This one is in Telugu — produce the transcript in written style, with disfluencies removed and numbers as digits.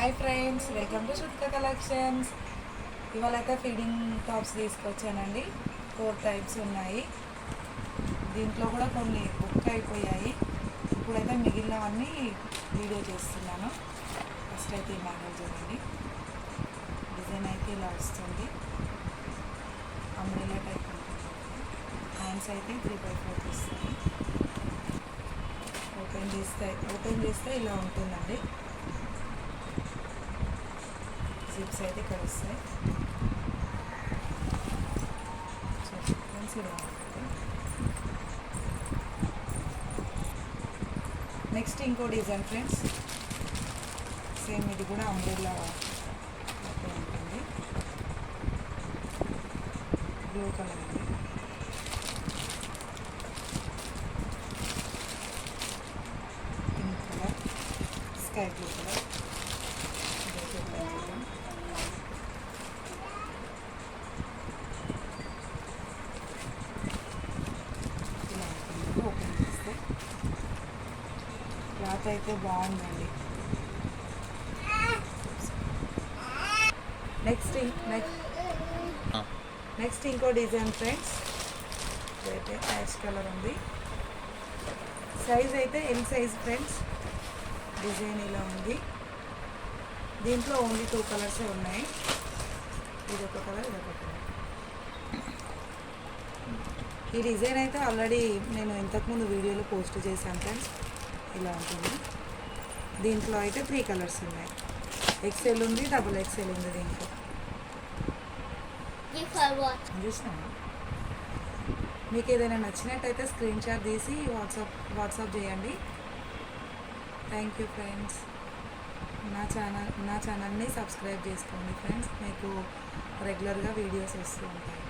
Hi friends, welcome to Shuddhika collections. ఇవాళ అయితే ఫీడింగ్ టాప్స్ తీసుకొచ్చానండి. 4 టైప్స్ ఉన్నాయి. దీంట్లో కూడా కొన్ని బుక్ అయిపోయాయి. ఇప్పుడైతే మిగిలినవన్నీ వీడియో చేస్తున్నాను. ఫస్ట్ అయితే ఈ మోడల్ చూడండి. డిజైన్ అయితే ఇలా వస్తుంది. అంబ్రెల్లా టైప్ ఉంటుంది. హ్యాండ్స్ అయితే 3/4 వస్తాయి. ఓపెన్ చేస్తే ఇలా ఉంటుందండి. జిప్స్ అయితే ఇక్కడ వస్తాయి. ఇలా ఉంటుంది. నెక్స్ట్ ఇంకో డిజైన్ ఫ్రెండ్స్, సేమ్ ఇది కూడా అంబ్రెల్లా ఉంటుంది. బ్లూ కలర్ అండి. Pink colour, sky blue colour. Open చేస్తే క్లాత్ అయితే బాగుందండి. నెక్స్ట్ ఇంకో డిజైన్ ఫ్రెండ్స్, అయితే యాష్ కలర్ ఉంది. సైజ్ అయితే ఎల్ సైజ్ ఫ్రెండ్స్. డిజైన్ ఇలా ఉంది. దీంట్లో ఓన్లీ 2 కలర్సే ఉన్నాయి. ఇదొక కలర్, ఇదొక కలర్. ఈ డిజైన్ అయితే ఆల్రెడీ నేను ఇంతకుముందు వీడియోలో పోస్ట్ చేశాను ఫ్రెండ్స్. ఇలా ఉంటుంది. దీంట్లో అయితే 3 కలర్స్ ఉన్నాయి. XL ఉంది, XXL ఉంది. దీంట్లో చూసినా మీకు ఏదైనా నచ్చినట్టయితే స్క్రీన్ షాట్ తీసి వాట్సాప్ చేయండి. Thank you friends. నా ఛానల్ని సబ్స్క్రైబ్ చేసుకోండి ఫ్రెండ్స్. మీకు రెగ్యులర్గా వీడియోస్ వస్తూ ఉంటాయి.